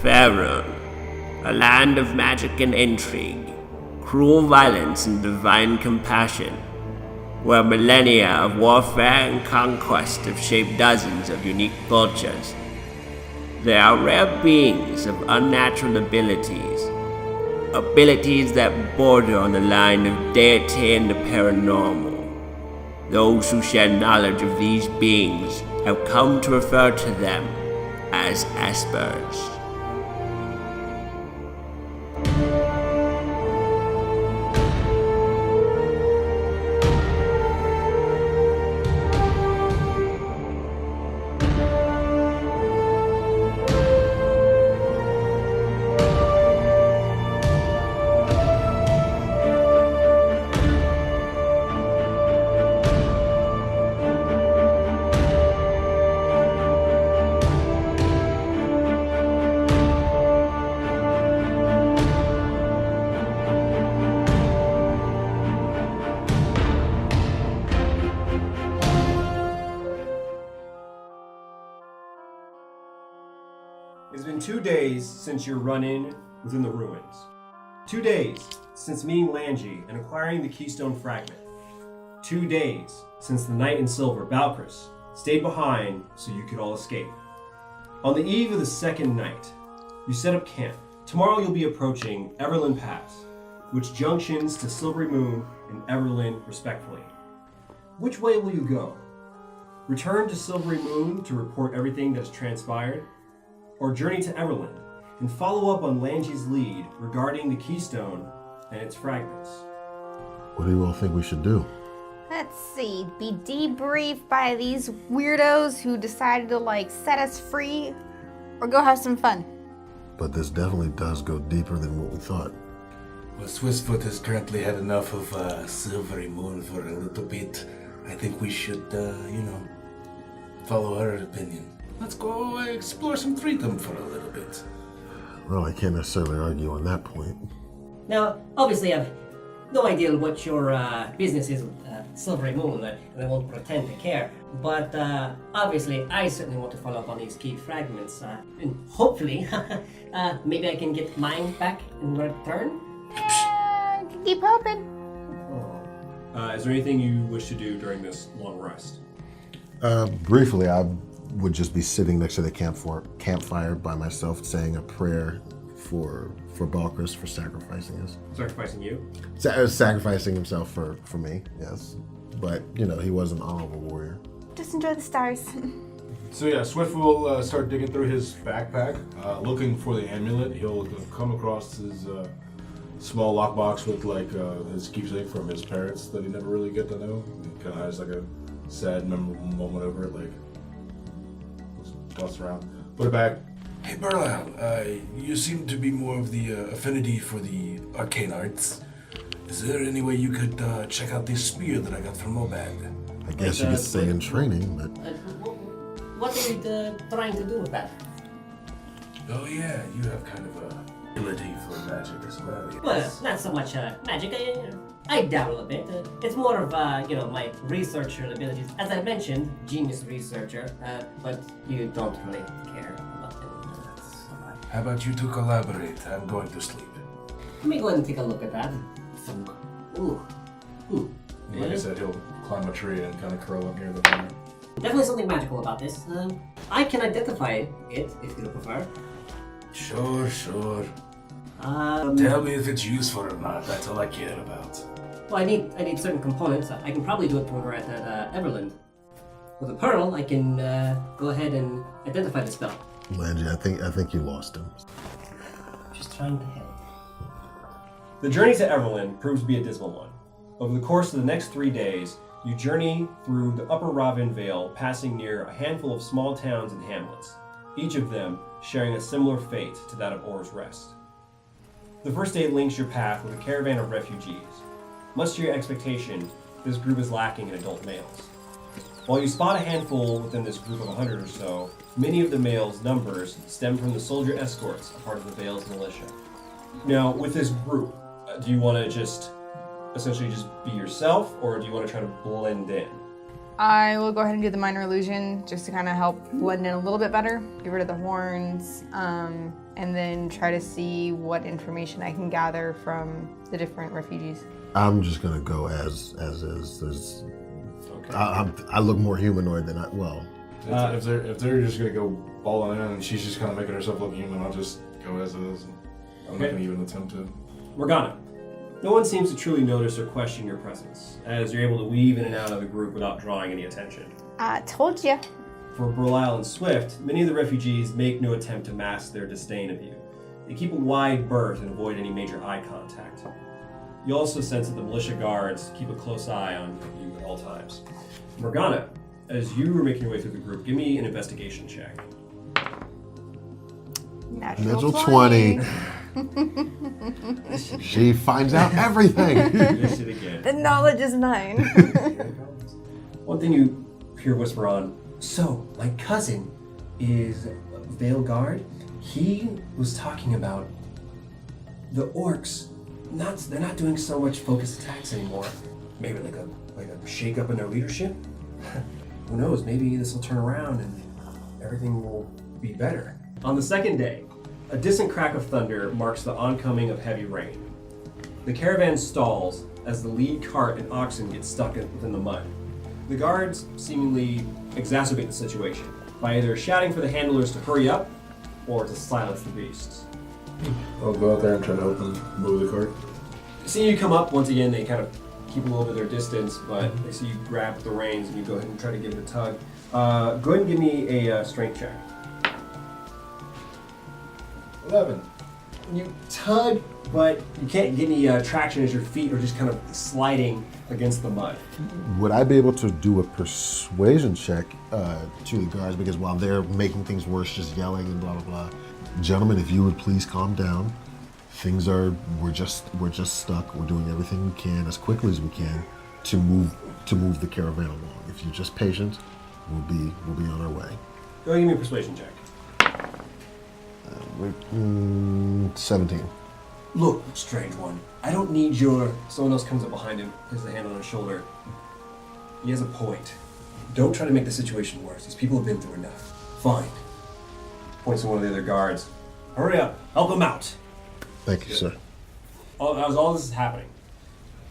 Everlund, a land of magic and intrigue, cruel violence and divine compassion, where millennia of warfare and conquest have shaped dozens of unique cultures. There are rare beings of unnatural abilities that border on the line of deity and the paranormal. Those who share knowledge of these beings have come to refer to them as Espers. It's been 2 days since your run-in within the ruins. 2 days since meeting Langi and acquiring the Keystone fragment. 2 days since the Knight in Silver, Balkris, stayed behind so you could all escape. On the eve of the second night, you set up camp. Tomorrow you'll be approaching Everlund Pass, which junctions to Silverymoon and Everlund respectively. Which way will you go? Return to Silverymoon to report everything that has transpired? Or journey to Everlund and follow up on Langi's lead regarding the Keystone and its fragments? What do you all think we should do? Let's see, be debriefed by these weirdos who decided to set us free, or go have some fun. But this definitely does go deeper than what we thought. Well, Swissfoot has currently had enough of Silverymoon for a little bit. I think we should, follow her opinion. Let's go explore some freedom for a little bit. Well, I can't necessarily argue on that point. Now, obviously, I've no idea what your business is with Silverymoon, and I won't pretend to care. But obviously, I certainly want to follow up on these key fragments, and hopefully, maybe I can get mine back in return. Keep hoping. Is there anything you wish to do during this long rest? Briefly, I would just be sitting next to the campfire by myself, saying a prayer for Balkris for sacrificing us. Sacrificing you? Sacrificing himself for me, yes. But, he was an honorable warrior. Just enjoy the stars. So yeah, Swift will start digging through his backpack, looking for the amulet. He'll come across his small lockbox with his keepsake from his parents that he never really get to know. He kind of has a sad memorable moment over it, toss around, put it back. Hey Berlau, you seem to be more of the affinity for the arcane arts. Is there any way you could check out this spear that I got from Obad? I guess you could say in training, but... What are you trying to do with that? Oh yeah, you have kind of a ability for magic as well. Yes. Well, not so much magic. I dabble a bit. It's more of, my researcher abilities. As I mentioned, genius researcher, but you don't really care about it so much. How about you two collaborate? I'm going to sleep. Let me go ahead and take a look at that. Ooh. Like I said, he'll climb a tree and kind of curl up near the fire. Definitely something magical about this. I can identify it, if you prefer. Sure. Tell me if it's useful or not. That's all I care about. Well, I need certain components. I can probably do it when we're at Everlund. With a pearl, I can go ahead and identify the spell. Langi, I think you lost him. Just trying to help. The journey to Everlund proves to be a dismal one. Over the course of the next 3 days, you journey through the Upper Ravin Vale, passing near a handful of small towns and hamlets, each of them sharing a similar fate to that of Orr's Rest. The first day links your path with a caravan of refugees. Much to your expectation, this group is lacking in adult males. While you spot a handful within this group of 100 or so, many of the males' numbers stem from the soldier escorts, a part of the Vale's militia. Now, with this group, do you want to essentially just be yourself, or do you want to try to blend in? I will go ahead and do the minor illusion just to kind of help blend in a little bit better. Get rid of the horns, and then try to see what information I can gather from the different refugees. I'm just gonna go as is. There's, Okay. I look more humanoid than If they're just gonna go all in and she's just kind of making herself look human, I'll just go as is. I'm not gonna even attempt to. Morgana. No one seems to truly notice or question your presence, as you're able to weave in and out of the group without drawing any attention. I told you. For Burlisle and Swift, many of the refugees make no attempt to mask their disdain of you. They keep a wide berth and avoid any major eye contact. You also sense that the militia guards keep a close eye on you at all times. Morgana, as you are making your way through the group, give me an investigation check. Natural 20. She finds out everything. You missed it again. The knowledge is mine. One thing you hear whisper on, so my cousin is Vale Guard. He was talking about the orcs. They're not doing so much focused attacks anymore. Maybe like a shake up in their leadership. Who knows? Maybe this will turn around and everything will be better. On the second day, a distant crack of thunder marks the oncoming of heavy rain. The caravan stalls as the lead cart and oxen get stuck within the mud. The guards seemingly exacerbate the situation by either shouting for the handlers to hurry up or to silence the beasts. I'll go out there and try to help them move the cart. Seeing you come up, once again, they kind of keep a little bit of their distance, but they see you grab the reins and you go ahead and try to give it a tug. Go ahead and give me a strength check. 11. You tug, but you can't get any traction as your feet are just kind of sliding against the mud. Would I be able to do a persuasion check to the guards? Because while they're making things worse, just yelling and blah, blah, blah. Gentlemen, if you would please calm down. We're just stuck. We're doing everything we can as quickly as we can to move the caravan along. If you're just patient, we'll be on our way. Go ahead and give me a persuasion check. 17. Look, strange one. I don't need Someone else comes up behind him, puts a hand on his shoulder. He has a point. Don't try to make the situation worse. These people have been through enough. Fine. Points to one of the other guards. Hurry up. Help them out. Thank you, sir. As all this is happening,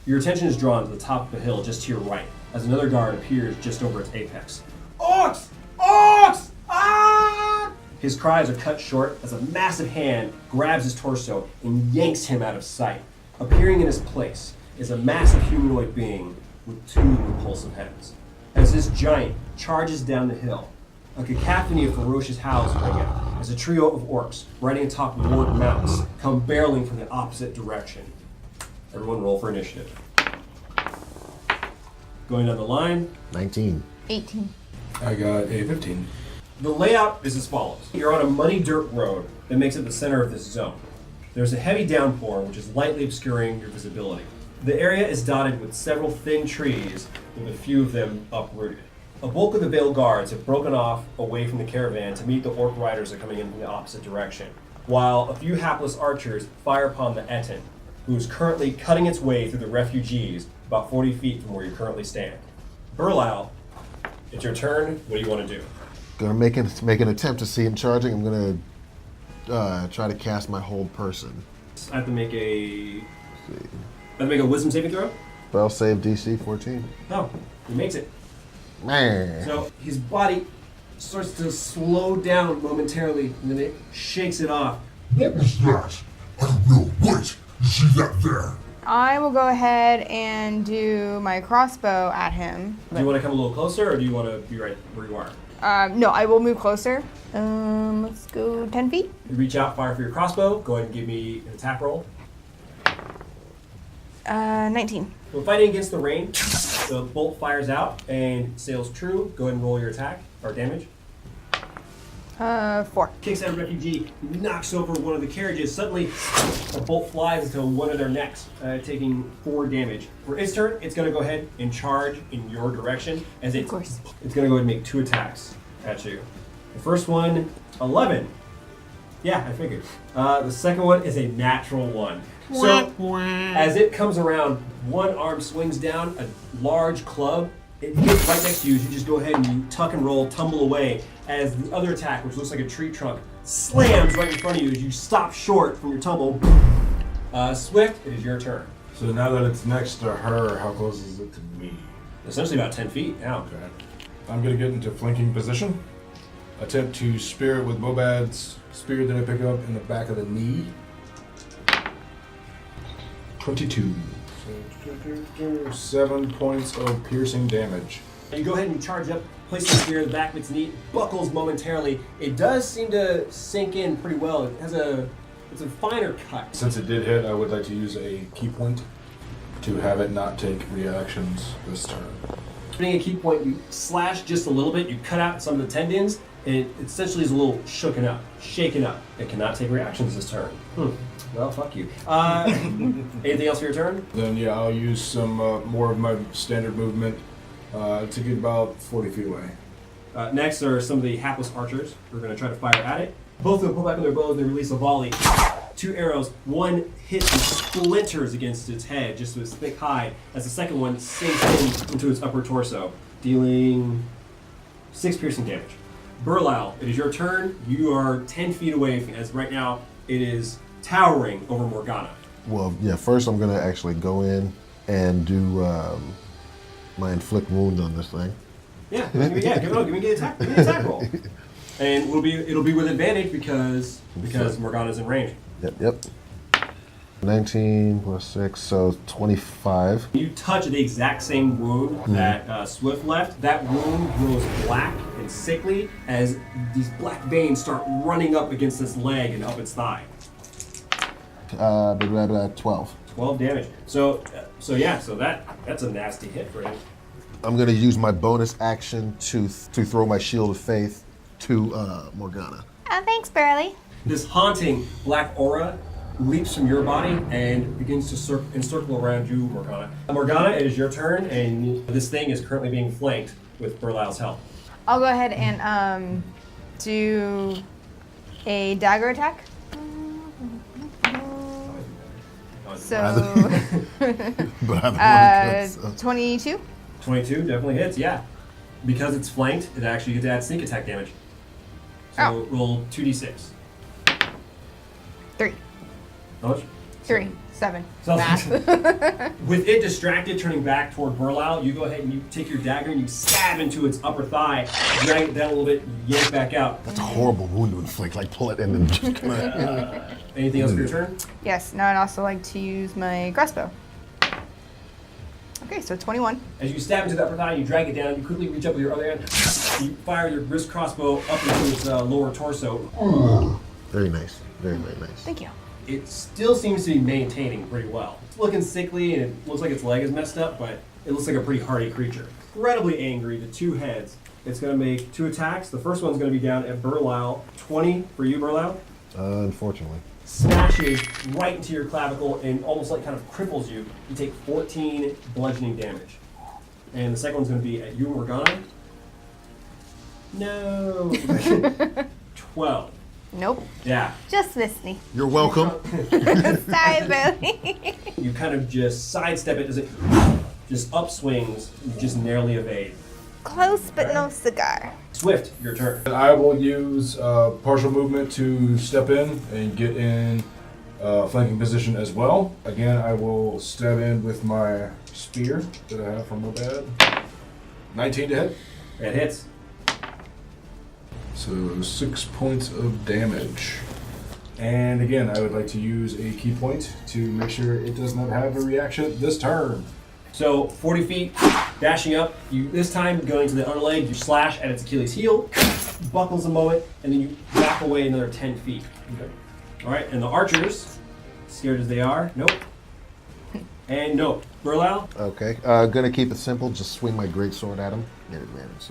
your attention is drawn to the top of the hill just to your right, as another guard appears just over its apex. Orcs! Orcs! Ah! His cries are cut short as a massive hand grabs his torso and yanks him out of sight. Appearing in his place is a massive humanoid being with two repulsive heads. As this giant charges down the hill, a cacophony of ferocious howls ring out as a trio of orcs riding atop warped mounts come barreling from the opposite direction. Everyone roll for initiative. Going down the line. 19. 18. I got a 15. The layout is as follows. You're on a muddy dirt road that makes it the center of this zone. There's a heavy downpour which is lightly obscuring your visibility. The area is dotted with several thin trees, with a few of them uprooted. A bulk of the Vale guards have broken off away from the caravan to meet the orc riders that are coming in from the opposite direction, while a few hapless archers fire upon the Etten, who is currently cutting its way through the refugees about 40 feet from where you currently stand. Burlisle, it's your turn. What do you want to do? Gonna make an attempt to see him charging. I'm gonna try to cast my hold person. I have to make a wisdom saving throw? Spell save DC 14. No, he makes it. Man. So his body starts to slow down momentarily, and then it shakes it off. What was that? I will wait. You see that there? I will go ahead and do my crossbow at him. Do you want to come a little closer, or do you want to be right where you are? No, I will move closer. Let's go 10 feet. You reach out, fire for your crossbow. Go ahead and give me an attack roll. 19. When fighting against the rain, the bolt fires out and sails true. Go ahead and roll your attack or damage. 4. Kicks out a refugee, knocks over one of the carriages. Suddenly, a bolt flies into one of their necks, taking 4 damage. For its turn, it's going to go ahead and charge in your direction. As it's going to go ahead and make 2 attacks at you. The first one, 11. Yeah, I figured. The second one is a natural 1. So, as it comes around, one arm swings down, a large club It hits right next to you as you just go ahead and you tuck and roll, tumble away, as the other attack, which looks like a tree trunk, slams right in front of you as you stop short from your tumble. Swift, it is your turn. So now that it's next to her, how close is it to me? Essentially about 10 feet now. Okay. I'm going to get into flanking position. Attempt to spear it with Mobad's spear that I pick up in the back of the knee. 22. So 7 points of piercing damage. You go ahead and you charge up, place the spear in the back of its knee, buckles momentarily. It does seem to sink in pretty well. It's a finer cut. Since it did hit, I would like to use a key point to have it not take reactions this turn. Putting a key point, you slash just a little bit, you cut out some of the tendons, and it essentially is a little shaken up. It cannot take reactions this turn. Well, fuck you. Anything else for your turn? Then yeah, I'll use some more of my standard movement to get about 40 feet away. Next are some of the hapless archers who are going to try to fire at it. Both of them pull back on their bows and they release a volley. 2 arrows, one hits and splinters against its head, just to its thick hide, as the second one sinks into its upper torso, dealing 6 piercing damage. Burlau, it is your turn. You are 10 feet away, as right now it is towering over Morgana. Well, yeah, first I'm going to actually go in and do my inflict wounds on this thing. Yeah, give me the attack roll. And it'll be with advantage because Morgana's in range. Yep. 19 plus 6, so 25. You touch the exact same wound that Swift left. That wound grows black and sickly as these black veins start running up against this leg and up its thigh. 12. 12 damage. So that's a nasty hit for him. I'm going to use my bonus action to throw my shield of faith to Morgana. Thanks, Burley. This haunting black aura leaps from your body and begins to encircle around you, Morgana. Morgana, it is your turn, and this thing is currently being flanked with Burlau's help. I'll go ahead and do a dagger attack. So, 22. 22 definitely hits, yeah. Because it's flanked, it actually gets to add sneak attack damage. So roll 2d6. 3. How much? 3. 7. So- Math. With it distracted, turning back toward Burlau, you go ahead and you take your dagger and you stab into its upper thigh, drag it down a little bit, yank back out. That's a horrible wound to inflict. Like, pull it and then just kind of... Anything else for your turn? Yes, now I'd also like to use my crossbow. Okay, so 21. As you stab into the upper thigh, you drag it down, you quickly reach up with your other hand, you fire your wrist crossbow up into its lower torso. Very nice. Very, very nice. Thank you. It still seems to be maintaining pretty well. It's looking sickly and it looks like its leg is messed up, but it looks like a pretty hardy creature. Incredibly angry, the 2 heads. It's going to make 2 attacks. The first one's going to be down at Burlau. 20 for you, Burlau. Unfortunately. Smashes right into your clavicle and almost like kind of cripples you. You take 14 bludgeoning damage. And the second one's going to be at you, Morgana. No. 12. Nope. Yeah. Just missed me. You're welcome. Sorry, Burley. You kind of just sidestep it as it just upswings, you just narrowly evade. Close, but no cigar. Swift, your turn. And I will use partial movement to step in and get in flanking position as well. Again, I will stab in with my spear that I have from Mobad. 19 to hit. That hits. So 6 points of damage. And again, I would like to use a key point to make sure it does not have a reaction this turn. So 40 feet, dashing up. You this time going to the underleg, you slash at its Achilles heel, buckles a moment, and then you back away another 10 feet. Okay. All right, and the archers, scared as they are, nope. And nope. Burlau? Okay. Gonna keep it simple. Just swing my greatsword at him. Get advantage,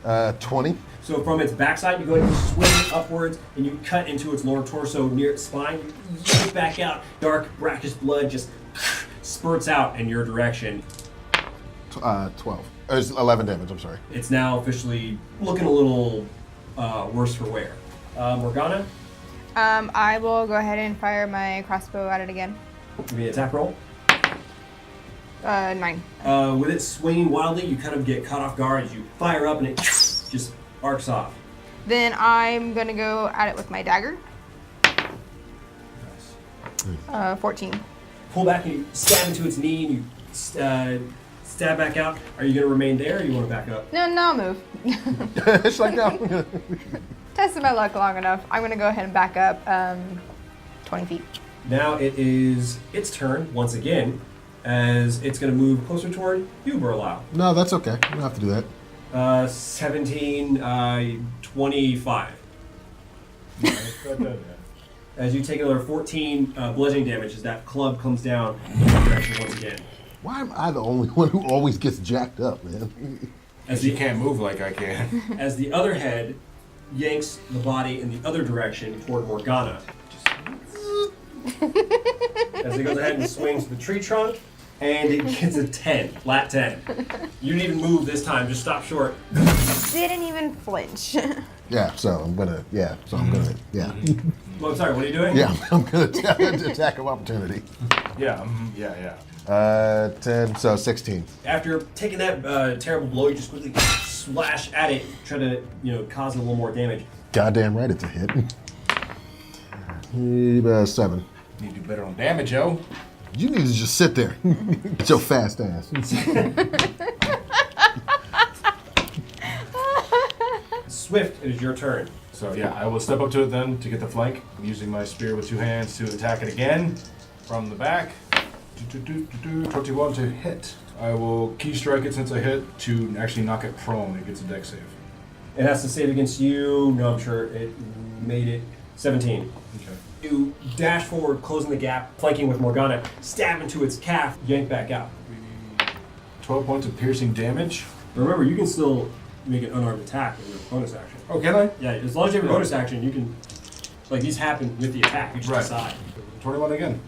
so. 20. So from its backside, you go ahead and swing upwards, and you cut into its lower torso near its spine. You yank back out. Dark, brackish blood just spurts out in your direction. 12. It's 11 damage, I'm sorry. It's now officially looking a little worse for wear. Morgana, I will go ahead and fire my crossbow at it again. give me an attack roll. 9. With it swinging wildly, you kind of get caught off guard as you fire up and it just arcs off. Then I'm gonna go at it with my dagger. 14. Pull back and you stab into its knee and you stab back out. Are you going to remain there or do you want to back up? No, I'll move. It's like no. Tested my luck long enough. I'm gonna go ahead and back up 20 feet. Now it is its turn once again as it's going to move closer toward you, Burlau. No, that's okay. You don't have to do that. 17, 25. As you take another 14 bludgeoning damage as that club comes down in your direction once again. Why am I the only one who always gets jacked up, man? As You can't move like I can. As the other head yanks the body in the other direction toward Morgana. As it goes ahead and swings the tree trunk, and it gets a 10, flat 10. You didn't even move this time, just stop short. Didn't even flinch. Yeah, so I'm gonna, yeah. Well, I'm sorry, what are you doing? Yeah, I'm gonna attack of opportunity. Yeah. 10, so 16. After taking that terrible blow, you just quickly slash at it, try to, cause a little more damage. Goddamn right, it's a hit. 7. Need to do better on damage, yo. You need to just sit there. Get your fast ass. Swift, it is your turn. So yeah, I will step up to it then to get the flank, using my spear with 2 hands to attack it again from the back. 21 to hit. I will key strike it since I hit to actually knock it prone. It gets a dex save. It has to save against you. No, I'm sure it made it 17. Okay. You dash forward, closing the gap, flanking with Morgana, stab into its calf, yank back out. 12 points of piercing damage. Remember, you can still make an unarmed attack with your bonus action. Oh, can I? Yeah, as long as you have a bonus action, you can. These happen with the attack. You just decide. 21 again.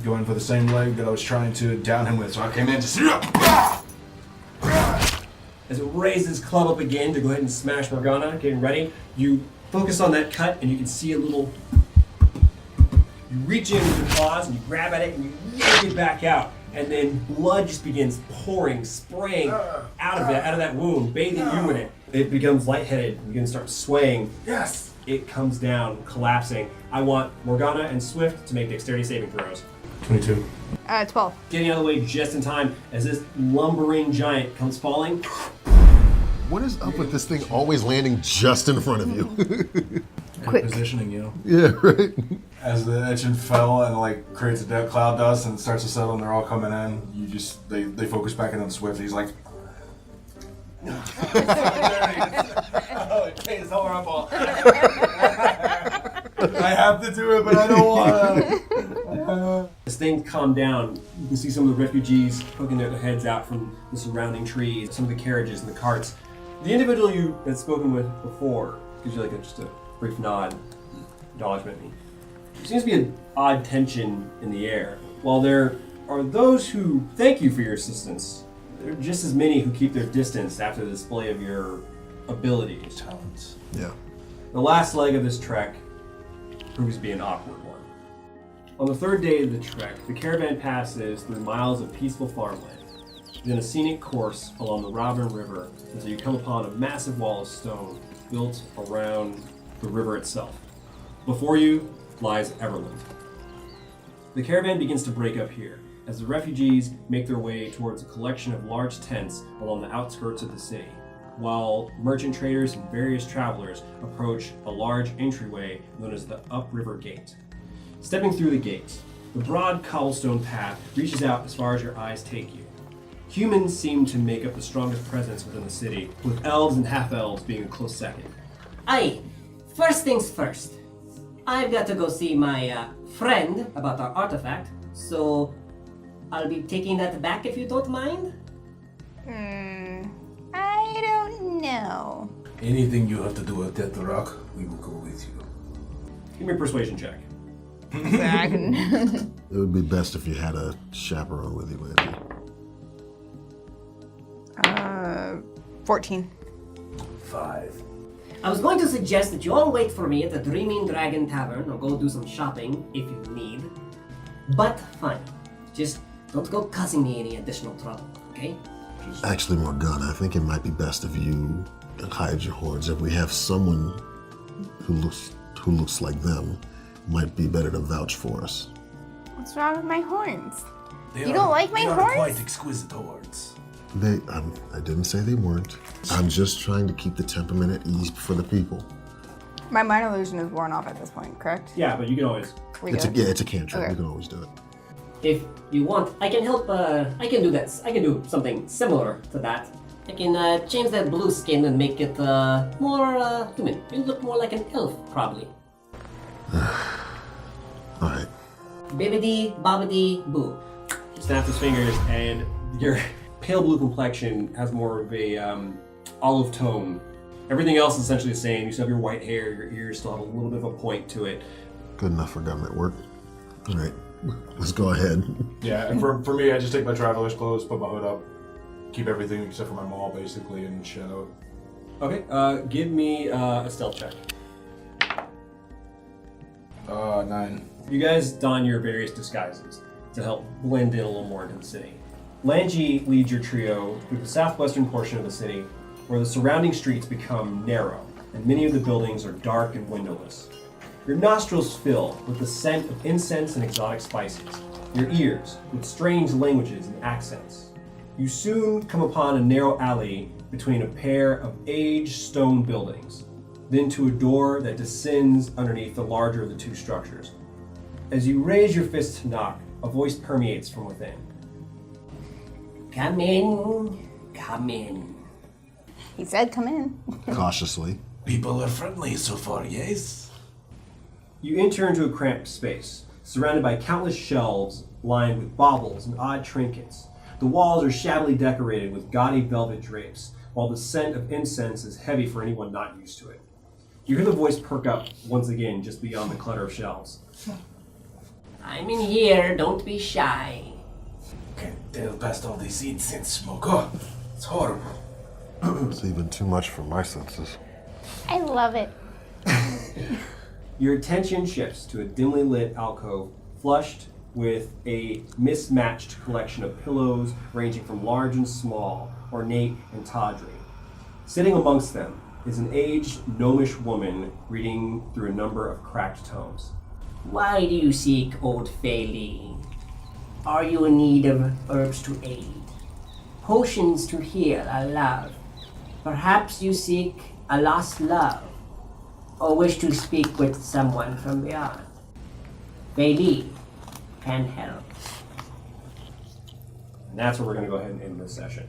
Going for the same leg that I was trying to down him with, so I came in just. As it raises club up again to go ahead and smash Morgana, getting ready, you focus on that cut and you can see a little. You reach in with your claws and you grab at it and you yank it back out. And then blood just begins pouring, spraying out of that wound, bathing you in it. It becomes lightheaded and begins to start swaying. Yes! It comes down, collapsing. I want Morgana and Swift to make dexterity saving throws. 22. 12. Getting out of the way just in time as this lumbering giant comes falling. What is up with this thing always landing just in front of you? Quick. Positioning, Yeah, right. As the engine fell and creates a cloud dust and starts to settle and they're all coming in, they focus back in on Swift. He's like, oh, it's horrible. I have to do it, but I don't want to. As things calm down, you can see some of the refugees poking their heads out from the surrounding trees, some of the carriages and the carts. The individual you had spoken with before gives you just a brief nod, acknowledgement. There seems to be an odd tension in the air. While there are those who thank you for your assistance, there are just as many who keep their distance after the display of your abilities. Talents. Yeah. The last leg of this trek proves to be an awkward one. On the third day of the trek, the caravan passes through miles of peaceful farmland. Then a scenic course along the Robin River until you come upon a massive wall of stone built around the river itself. Before you lies Everlund. The caravan begins to break up here as the refugees make their way towards a collection of large tents along the outskirts of the city, while merchant traders and various travelers approach a large entryway known as the Upriver Gate. Stepping through the gate, the broad cobblestone path reaches out as far as your eyes take you. Humans seem to make up the strongest presence within the city, with elves and half-elves being a close second. Aye, first things first. I've got to go see my friend about our artifact, so I'll be taking that back if you don't mind. I don't know. Anything you have to do with that rock, we will go with you. Give me a persuasion check. It would be best if you had a chaperone with you, maybe. 14. 5. I was going to suggest that you all wait for me at the Dreaming Dragon Tavern or go do some shopping if you need. But fine. Just Don't go causing me any additional trouble, okay? Actually, Morgana, I think it might be best if you hide your horns. If we have someone who looks like them, might be better to vouch for us. What's wrong with my horns? They You don't like my they are horns? quite exquisite horns. I didn't say they weren't. I'm just trying to keep the temperament at ease for the people. My minor illusion is worn off at this point, correct? Yeah, but you can always. It's a cantrip. Okay. We can always do it. If you want, I can help, I can do that. I can do something similar to that. I can change that blue skin and make it more human. You look more like an elf, probably. Alright. Bibbidi bobbidi boo. Snaps his fingers, and your pale blue complexion has more of a olive tone. Everything else is essentially the same. You still have your white hair, your ears still have a little bit of a point to it. Good enough for government work. Alright. Let's go ahead. Yeah, and for me, I just take my traveler's clothes, put my hood up, keep everything except for my maul, basically, in shadow. Okay, give me a stealth check. 9. You guys don your various disguises to help blend in a little more into the city. Lanji leads your trio through the southwestern portion of the city, where the surrounding streets become narrow, and many of the buildings are dark and windowless. Your nostrils fill with the scent of incense and exotic spices, your ears with strange languages and accents. You soon come upon a narrow alley between a pair of aged stone buildings, then to a door that descends underneath the larger of the two structures. As you raise your fist to knock, a voice permeates from within. Come in, come in. He said come in. Cautiously. People are friendly so far, yes? You enter into a cramped space, surrounded by countless shelves lined with baubles and odd trinkets. The walls are shabbily decorated with gaudy velvet drapes, while the scent of incense is heavy for anyone not used to it. You hear the voice perk up once again just beyond the clutter of shelves. I'm in here, don't be shy. Can't tell past all these incense smoke. Oh, it's horrible. It's even too much for my senses. I love it. Your attention shifts to a dimly lit alcove flushed with a mismatched collection of pillows ranging from large and small, ornate and tawdry. Sitting amongst them is an aged, gnomish woman reading through a number of cracked tomes. Why do you seek old Feli? Are you in need of herbs to aid? Potions to heal a love? Perhaps you seek a lost love? Or wish to speak with someone from beyond? Feli can help. And that's where we're going to go ahead and end this session.